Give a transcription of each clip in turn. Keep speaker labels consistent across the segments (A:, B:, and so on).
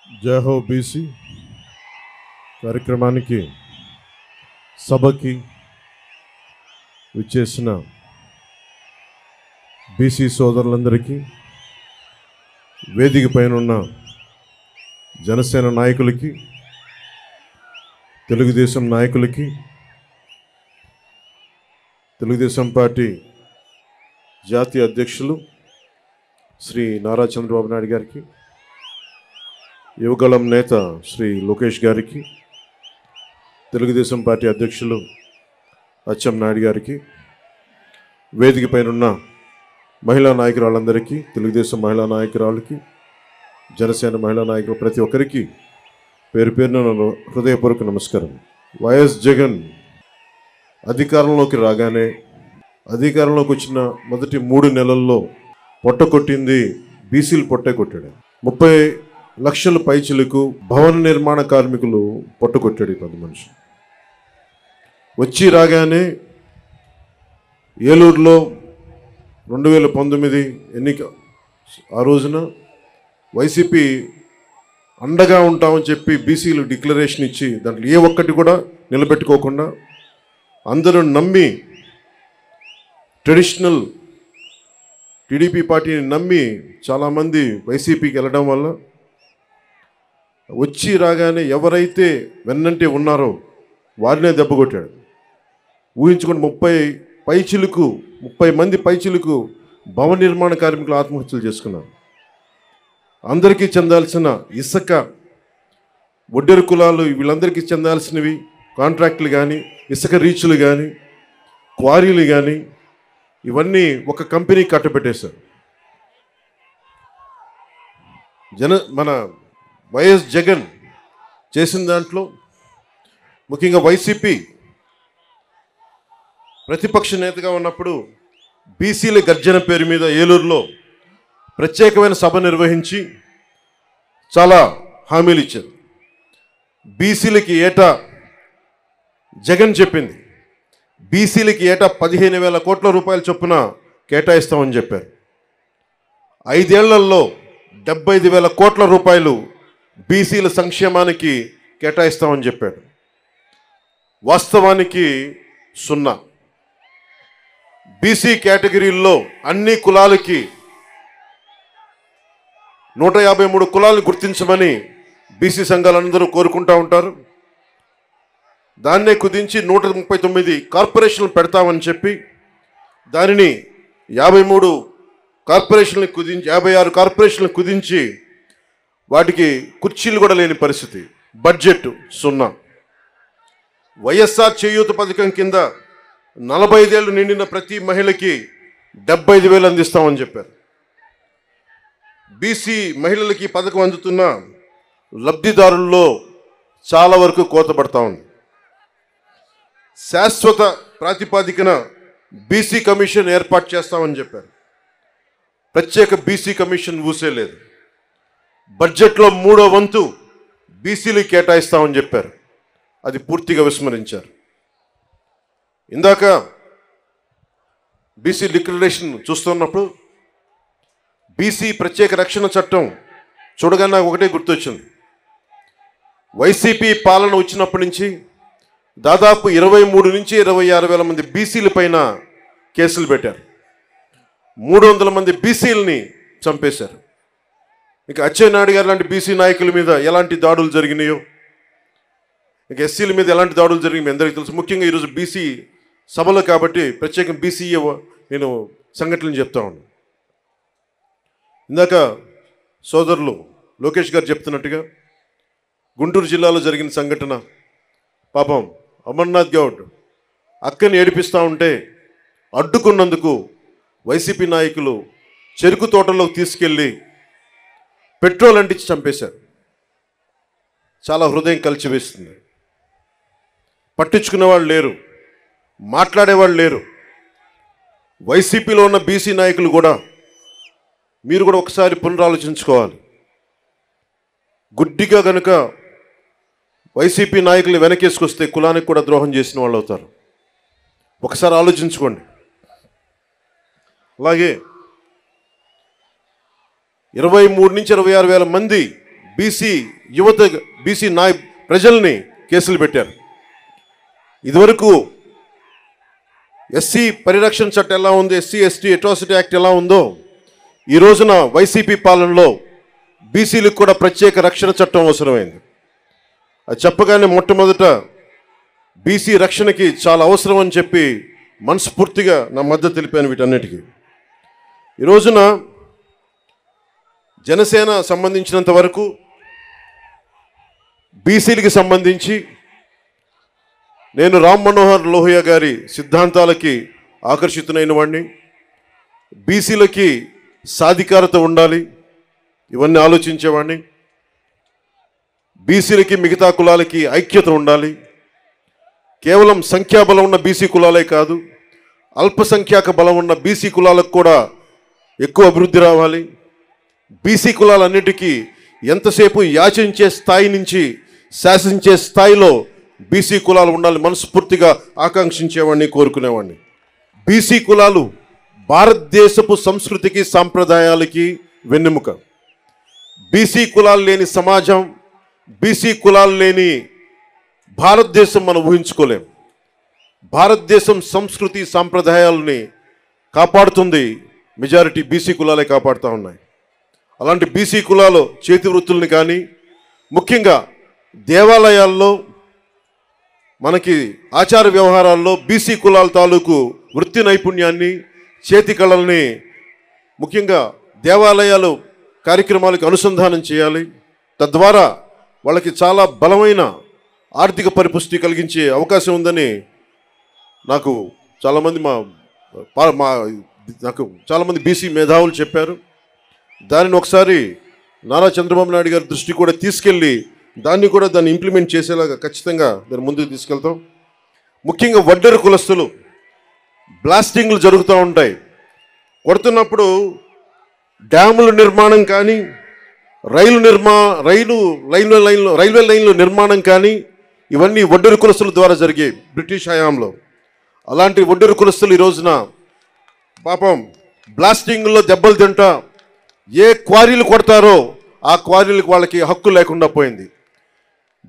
A: జై హో బీసీ కార్యక్రమానికి సభకి విచ్చేసిన బీసీ సోదరులందరికీ, వేదిక పైన ఉన్న జనసేన నాయకులకి, తెలుగుదేశం నాయకులకి, తెలుగుదేశం పార్టీ జాతీయ అధ్యక్షులు శ్రీ నారా చంద్రబాబు నాయుడు గారికి, యువగళం నేత శ్రీ లోకేష్ గారికి, తెలుగుదేశం పార్టీ అధ్యక్షులు అచ్చెన్నాయుడు గారికి, వేదిక పైన ఉన్న మహిళా నాయకురాళ్ళందరికీ, తెలుగుదేశం మహిళా నాయకురాళ్ళకి, జనసేన మహిళా నాయకులు ప్రతి ఒక్కరికి పేరు పేరున హృదయపూర్వక నమస్కారం. వైఎస్ జగన్ అధికారంలోకి రాగానే, అధికారంలోకి వచ్చిన మొదటి 3 నెలల్లో పొట్ట కొట్టింది బీసీలు పొట్టే కొట్టాడు. 30 లక్షల పైచిలకు భవన నిర్మాణ కార్మికులు పొట్ట కొట్టాడు ఈ 10 మనిషి. వచ్చి రాగానే ఏలూరులో 2019 ఎన్నిక ఆ రోజున వైసీపీ అండగా ఉంటామని చెప్పి బీసీలు డిక్లరేషన్ ఇచ్చి దాంట్లో ఏ ఒక్కటి కూడా నిలబెట్టుకోకుండా అందరూ నమ్మి, ట్రెడిషనల్ టీడీపీ పార్టీని నమ్మి చాలామంది వైసీపీకి వెళ్ళడం వల్ల వచ్చి రాగానే ఎవరైతే వెన్నంటే ఉన్నారో వారినే దెబ్బ కొట్టాడు. ఊహించుకుని 30 మంది పైచిలకు భవన నిర్మాణ కార్మికులు ఆత్మహత్యలు చేసుకున్నారు. అందరికీ చెందాల్సిన ఇసుక, ఒడ్డెరు కులాలు వీళ్ళందరికీ చెందాల్సినవి కాంట్రాక్టులు కానీ, ఇసుక రీచులు కానీ, క్వారీలు కానీ ఇవన్నీ ఒక కంపెనీ కట్టబెట్టేశారు. మన వైఎస్ జగన్ చేసిన దాంట్లో ముఖ్యంగా వైసీపీ ప్రతిపక్ష నేతగా ఉన్నప్పుడు బీసీల గర్జన పేరు మీద ఏలూరులో ప్రత్యేకమైన సభ నిర్వహించి చాలా హామీలు ఇచ్చారు. బీసీలకి ఏటా జగన్ చెప్పింది, బీసీలకి ఏటా 15,000 కోట్ల రూపాయల చొప్పున కేటాయిస్తామని చెప్పారు. 5 ఏళ్లలో 75,000 కోట్ల రూపాయలు బీసీల సంక్షేమానికి కేటాయిస్తామని చెప్పాడు. వాస్తవానికి 0. బీసీ కేటగిరీల్లో అన్ని కులాలకి 153 కులాలను గుర్తించమని బీసీ సంఘాలందరూ కోరుకుంటూ ఉంటారు. దాన్నే కుదించి 139 కార్పొరేషన్లు పెడతామని చెప్పి దానిని 53 కార్పొరేషన్లు కుదించి 56 కార్పొరేషన్లు కుదించి వాటికి కుర్చీలు కూడా లేని పరిస్థితి. బడ్జెట్ 0. వైఎస్ఆర్ చేయూత పథకం కింద 45 ఏళ్ళు నిండిన ప్రతి మహిళకి 75,000 అందిస్తామని చెప్పారు. బీసీ మహిళలకి పథకం అందుతున్న లబ్ధిదారుల్లో చాలా వరకు కోత పడతా ఉంది. శాశ్వత ప్రాతిపాదికన బీసీ కమిషన్ ఏర్పాటు చేస్తామని చెప్పారు. ప్రత్యేక బీసీ కమిషన్ ఊసేలేదు. బడ్జెట్లో 3వ వంతు బీసీలకు కేటాయిస్తామని చెప్పారు. అది పూర్తిగా విస్మరించారు. ఇందాక బీసీ డిక్లరేషన్ చూస్తున్నప్పుడు బీసీ ప్రత్యేక రక్షణ చట్టం చూడగానే నాకు ఒకటే గుర్తొచ్చింది. వైసీపీ పాలన వచ్చినప్పటి నుంచి దాదాపు 23 నుంచి 26 వేల మంది బీసీల పైన కేసులు పెట్టారు. 300 మంది బీసీలని చంపేశారు. ఇక అచ్చెన్నాయుడు గారు లాంటి బీసీ నాయకుల మీద ఎలాంటి దాడులు జరిగినాయో, ఇక ఎస్సీల మీద ఎలాంటి దాడులు జరిగినాయి మీ అందరికీ తెలుసు. ముఖ్యంగా ఈరోజు బీసీ సభలో కాబట్టి ప్రత్యేకంగా బీసీ నేను సంఘటనలు చెప్తా ఉన్నాను. ఇందాక సోదరులు లోకేష్ గారు చెప్తున్నట్టుగా గుంటూరు జిల్లాలో జరిగిన సంఘటన, పాపం అమర్నాథ్ గౌడ్ అక్కని ఏడిపిస్తూ ఉంటే అడ్డుకున్నందుకు వైసీపీ నాయకులు చెరుకు తోటలోకి తీసుకెళ్ళి పెట్రోల్ అంటించి చంపేశారు. చాలా హృదయం కలిచివేస్తుంది. పట్టించుకునే వాళ్ళు లేరు, మాట్లాడేవాళ్ళు లేరు. వైసీపీలో ఉన్న బీసీ నాయకులు కూడా మీరు కూడా ఒకసారి పునరాలోచించుకోవాలి. గుడ్డిగా కనుక వైసీపీ నాయకులు వెనకేసుకొస్తే కులానికి కూడా ద్రోహం చేసిన వాళ్ళు అవుతారు. ఒకసారి ఆలోచించుకోండి. అలాగే 23 నుంచి 26 వేల మంది బీసీ యువత, బీసీ ప్రజల్ని కేసులు పెట్టారు. ఇదివరకు ఎస్సీ పరిరక్షణ చట్టం ఎలా ఉంది, ఎస్సీ ఎస్టీ అట్రాసిటీ యాక్ట్ ఎలా ఉందో, ఈ రోజున వైసీపీ పాలనలో బీసీలకు కూడా ప్రత్యేక రక్షణ చట్టం అవసరమైంది. అది చెప్పగానే మొట్టమొదట బీసీ రక్షణకి చాలా అవసరం అని చెప్పి మనస్ఫూర్తిగా నా మద్దతు తెలిపాను వీటన్నిటికీ. ఈ రోజున జనసేన సంబంధించినంత వరకు బీసీలకి సంబంధించి నేను రామ్ మనోహర్ లోహియా గారి సిద్ధాంతాలకి ఆకర్షితునైన వాడిని. బీసీలకి సాధికారత ఉండాలి, ఇవన్నీ ఆలోచించేవాడిని. బీసీలకి మిగతా కులాలకి ఐక్యత ఉండాలి. కేవలం సంఖ్యాబలం ఉన్న బీసీ కులాలే కాదు, అల్పసంఖ్యాక బలం ఉన్న బీసీ కులాలకు కూడా ఎక్కువ అభివృద్ధి రావాలి. బీసీ కులాలన్నిటికీ ఎంతసేపు యాచించే స్థాయి నుంచి శాసించే స్థాయిలో బీసీ కులాలు ఉండాలి మనస్ఫూర్తిగా ఆకాంక్షించేవాడిని, కోరుకునేవాడిని. బీసీ కులాలు భారతదేశపు సంస్కృతికి సాంప్రదాయాలకి వెన్నెముక. బీసీ కులాలు లేని సమాజం, బీసీ కులాలు లేని భారతదేశం మనం ఊహించుకోలేం. భారతదేశం సంస్కృతి సాంప్రదాయాలని కాపాడుతుంది మెజారిటీ బీసీ కులాలే కాపాడుతూ ఉన్నాయి. అలాంటి బీసీ కులాలు చేతి వృత్తుల్ని కానీ, ముఖ్యంగా దేవాలయాల్లో మనకి ఆచార వ్యవహారాల్లో బీసీ కులాల తాలూకు వృత్తి నైపుణ్యాన్ని, చేతి కళల్ని ముఖ్యంగా దేవాలయాలు కార్యక్రమాలకు అనుసంధానం చేయాలి. తద్వారా వాళ్ళకి చాలా బలమైన ఆర్థిక పరిపుష్టి కలిగించే అవకాశం ఉందని నాకు చాలామంది బీసీ మేధావులు చెప్పారు. దానిని ఒకసారి నారా చంద్రబాబు నాయుడు గారి దృష్టి కూడా తీసుకెళ్ళి దాన్ని ఇంప్లిమెంట్ చేసేలాగా ఖచ్చితంగా దాన్ని ముందుకు తీసుకెళ్తాం. ముఖ్యంగా వడ్డెర కులస్తులు బ్లాస్టింగ్లు జరుగుతూ ఉంటాయి. కొడుతున్నప్పుడు డ్యాముల నిర్మాణం కానీ, రైల్వే లైన్ల నిర్మాణం కానీ ఇవన్నీ వడ్డెర కులస్తుల ద్వారా జరిగాయి బ్రిటిష్ హయాంలో. అలాంటి వడ్డెర కులస్తులు ఈ రోజున పాపం బ్లాస్టింగ్లో దెబ్బలు తింటా ఏ క్వారీలు కొడతారో ఆ క్వారీలకు వాళ్ళకి హక్కు లేకుండా పోయింది.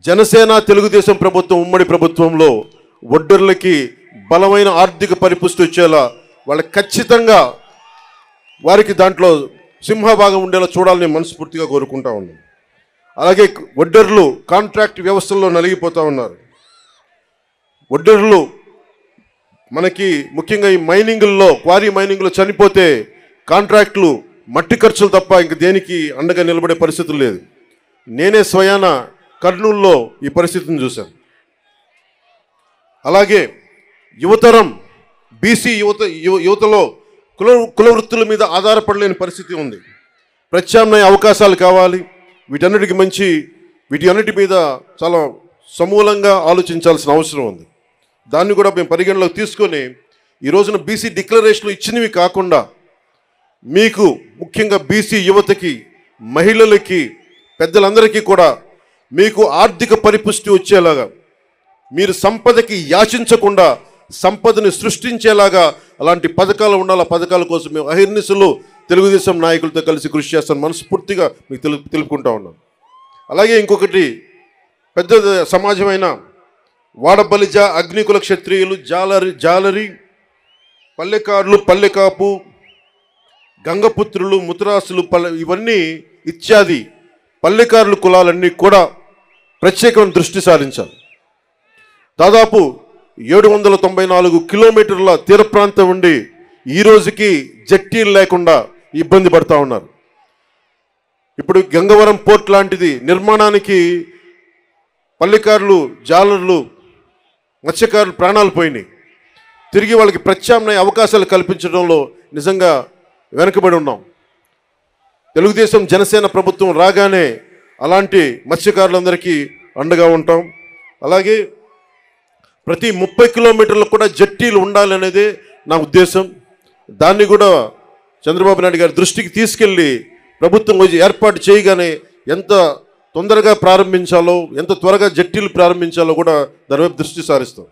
A: జనసేన తెలుగుదేశం ప్రభుత్వం ఉమ్మడి ప్రభుత్వంలో వడ్డెర్లకి బలమైన ఆర్థిక పరిపుష్టి వచ్చేలా వాళ్ళకి ఖచ్చితంగా వారికి దాంట్లో సింహభాగం ఉండేలా చూడాలని మనస్ఫూర్తిగా కోరుకుంటా ఉన్నాం. అలాగే వడ్డెర్లు కాంట్రాక్ట్ వ్యవస్థల్లో నలిగిపోతూ ఉన్నారు. వడ్డెర్లు మనకి ముఖ్యంగా ఈ క్వారీ మైనింగ్లో చనిపోతే కాంట్రాక్టులు మట్టి ఖర్చులు తప్ప ఇంక దేనికి అండగా నిలబడే పరిస్థితులు లేదు. నేనే స్వయాన కర్నూలులో ఈ పరిస్థితిని చూశాను. అలాగే యువతరం బీసీ యువతలో కుల వృత్తుల మీద ఆధారపడలేని పరిస్థితి ఉంది. ప్రత్యామ్నాయ అవకాశాలు కావాలి. వీటి అన్నిటి మీద చాలా సమూలంగా ఆలోచించాల్సిన అవసరం ఉంది. దాన్ని కూడా మేము పరిగణలోకి తీసుకొని ఈ రోజున బీసీ డిక్లరేషన్లు ఇచ్చినవి కాకుండా మీకు ముఖ్యంగా బీసీ యువతకి, మహిళలకి, పెద్దలందరికీ కూడా మీకు ఆర్థిక పరిపుష్టి వచ్చేలాగా, మీరు సంపదకి యాచించకుండా సంపదని సృష్టించేలాగా అలాంటి పథకాలు ఉండాలి. ఆ పథకాల కోసం మేము అహిర్నిశలు తెలుగుదేశం నాయకులతో కలిసి కృషి చేస్తాను మనస్ఫూర్తిగా మీకు తెలుపుకుంటా ఉన్నాను. అలాగే ఇంకొకటి పెద్ద సమాజమైన వాడబలిజ, అగ్నికుల క్షత్రియులు, జాలరి, పల్లెకారులు, పల్లెకాపు, గంగపుత్రులు, ముతరాసులు, ఇవన్నీ ఇత్యాది పల్లెకారుల కులాలన్నీ కూడా ప్రత్యేకమైన దృష్టి సారించాలి. దాదాపు 794 కిలోమీటర్ల తీర ప్రాంతం ఉండి ఈ రోజుకి జట్టీలు లేకుండా ఇబ్బంది పడుతూ ఉన్నారు. ఇప్పుడు గంగవరం పోర్ట్ లాంటిది నిర్మాణానికి పల్లెకారులు, జాలర్లు, మత్స్యకారులు ప్రాణాలు పోయినాయి. తిరిగి వాళ్ళకి ప్రత్యామ్నాయ అవకాశాలు కల్పించడంలో నిజంగా వెనుకబడి ఉన్నాం. తెలుగుదేశం జనసేన ప్రభుత్వం రాగానే అలాంటి మత్స్యకారులందరికీ అండగా ఉంటాం. అలాగే ప్రతి 30 కిలోమీటర్లకు కూడా జట్టీలు ఉండాలనేదే నా ఉద్దేశం. దాన్ని కూడా చంద్రబాబు నాయుడు గారి దృష్టికి తీసుకెళ్ళి ప్రభుత్వం ఏర్పాటు చేయగానే ఎంత తొందరగా ప్రారంభించాలో, ఎంత త్వరగా జట్టీలు ప్రారంభించాలో కూడా దాని వైపు దృష్టి సారిస్తాం.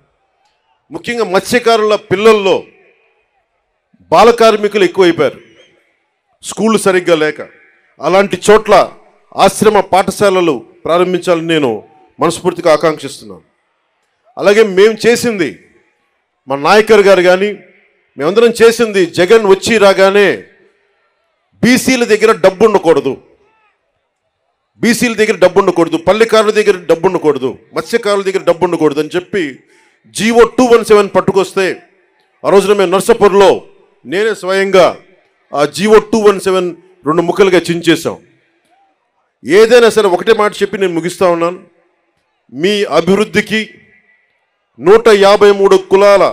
A: ముఖ్యంగా మత్స్యకారుల పిల్లల్లో బాల కార్మికులు ఎక్కువైపోయారు, స్కూళ్ళు సరిగ్గా లేక. అలాంటి చోట్ల ఆశ్రమ పాఠశాలలు ప్రారంభించాలని నేను మనస్ఫూర్తిగా ఆకాంక్షిస్తున్నాను. అలాగే మేము చేసింది, మా నాయకర్ గారు కానీ మేమందరం చేసింది, జగన్ వచ్చి రాగానే బీసీల దగ్గర డబ్బు ఉండకూడదు, బీసీల దగ్గర డబ్బు ఉండకూడదు, పల్లెకారుల దగ్గర డబ్బు ఉండకూడదు, మత్స్యకారుల దగ్గర డబ్బు ఉండకూడదు అని చెప్పి జీవో 217 పట్టుకొస్తే ఆ రోజున మేము నర్సాపూర్లో నేనే స్వయంగా ఆ జీవో 217 2 ముక్కలుగా చించేశాం. ఏదైనా సరే ఒకటే మాట చెప్పి నేను ముగిస్తా ఉన్నాను. మీ అభివృద్ధికి 153 కులాల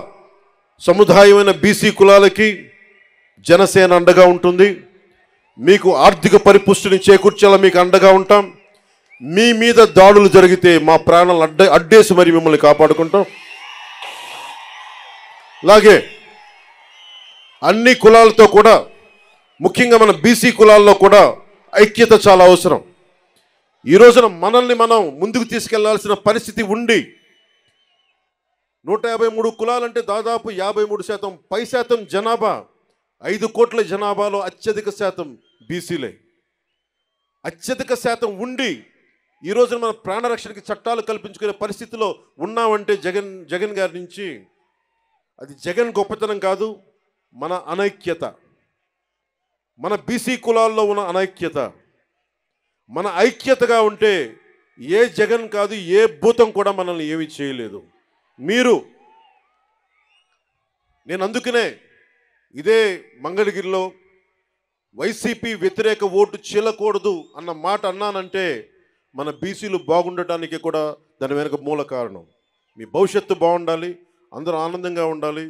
A: సముదాయమైన బీసీ కులాలకి జనసేన అండగా ఉంటుంది. మీకు ఆర్థిక పరిపుష్టిని చేకూర్చేలా మీకు అండగా ఉంటాం. మీ మీద దాడులు జరిగితే మా ప్రాణాలు అడ్డేసి మరి మిమ్మల్ని కాపాడుకుంటాం. అలాగే అన్ని కులాలతో కూడా, ముఖ్యంగా మన బీసీ కులాల్లో కూడా ఐక్యత చాలా అవసరం. ఈ రోజున మనల్ని మనం ముందుకు తీసుకెళ్లాల్సిన పరిస్థితి ఉండి 153 కులాలంటే దాదాపు 53% పై శాతం జనాభా, 5 కోట్ల జనాభాలో అత్యధిక శాతం బీసీలే. అత్యధిక శాతం ఉండి ఈ రోజున మన ప్రాణరక్షణకి చట్టాలు కల్పించుకునే పరిస్థితిలో ఉన్నామంటే జగన్ గారి నుంచి, అది జగన్ గొప్పతనం కాదు, మన అనైక్యత, మన బీసీ కులాల్లో ఉన్న అనైక్యత. మన ఐక్యతగా ఉంటే ఏ జగన్ కాదు, ఏ భూతం కూడా మనల్ని ఏమీ చేయలేదు. నేను అందుకనే ఇదే మంగళగిరిలో వైసీపీ వ్యతిరేక ఓటు చీలకూడదు అన్న మాట అన్నానంటే మన బీసీలు బాగుండటానికి కూడా దాని వెనుక మూల కారణం. మీ భవిష్యత్తు బాగుండాలి, అందరూ ఆనందంగా ఉండాలి.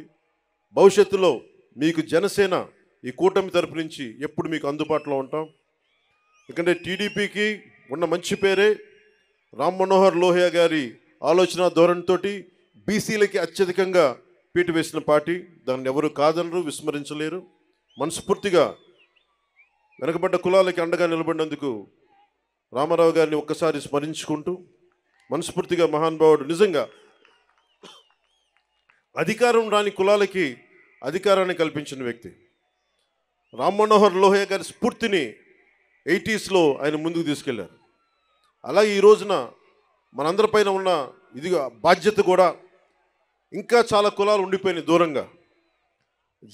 A: భవిష్యత్తులో మీకు జనసేన ఈ కూటమి తరపు నుంచి ఎప్పుడు మీకు అందుబాటులో ఉంటాం. ఎందుకంటే టీడీపీకి ఉన్న మంచి పేరే రామ్ మనోహర్ లోహియా గారి ఆలోచన ధోరణితోటి బీసీలకి అత్యధికంగా పీటు వేసిన పార్టీ. దాన్ని ఎవరు కాదనరు, విస్మరించలేరు. మనస్ఫూర్తిగా వెనకబడ్డ కులాలకి అండగా నిలబడినందుకు రామారావు గారిని ఒక్కసారి స్మరించుకుంటూ, మనస్ఫూర్తిగా మహానుభావుడు, నిజంగా అధికారం రాని కులాలకి అధికారాన్ని కల్పించిన వ్యక్తి. రామ్ మనోహర్ లోహియా గారి స్ఫూర్తిని 80sలో ఆయన ముందుకు తీసుకెళ్లారు. అలాగే ఈ రోజున మనందరిపైన ఉన్న ఇదిగా బాధ్యత కూడా ఇంకా చాలా కులాలు ఉండిపోయినాయి దూరంగా.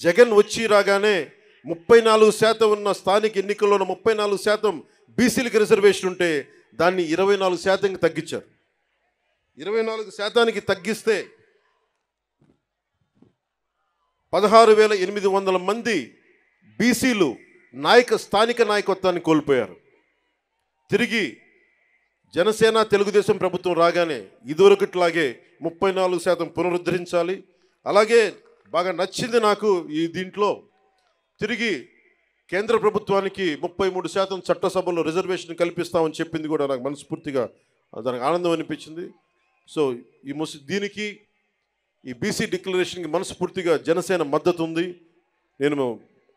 A: జగన్ వచ్చి రాగానే 34% ఉన్న స్థానిక ఎన్నికల్లోన 34% బీసీలకు రిజర్వేషన్ ఉంటే దాన్ని 24%కి తగ్గించారు. 24%కి తగ్గిస్తే 16,800 మంది బీసీలు స్థానిక నాయకత్వాన్ని కోల్పోయారు. తిరిగి జనసేన తెలుగుదేశం ప్రభుత్వం రాగానే ఇదివరకట్లాగే 34% పునరుద్ధరించాలి. అలాగే బాగా నచ్చింది నాకు ఈ దీంట్లో, తిరిగి కేంద్ర ప్రభుత్వానికి 33% చట్టసభలో రిజర్వేషన్ కల్పిస్తామని చెప్పింది కూడా నాకు మనస్ఫూర్తిగా దానికి ఆనందం అనిపించింది. సో దీనికి ఈ బీసీ డిక్లరేషన్కి మనస్ఫూర్తిగా జనసేన మద్దతు ఉంది. నేను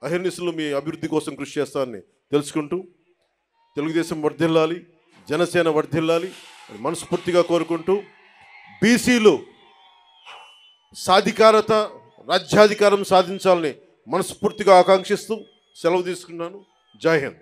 A: అహిర్నిశలు మీ అభివృద్ధి కోసం కృషి చేస్తానని తెలుసుకుంటూ, తెలుగుదేశం వర్ధిల్లాలి, జనసేన వర్ధిల్లాలి మనస్ఫూర్తిగా కోరుకుంటూ, బీసీలు సాధికారత, రాజ్యాధికారం సాధించాలని మనస్ఫూర్తిగా ఆకాంక్షిస్తూ సెలవు తీసుకున్నాను. జై హింద్.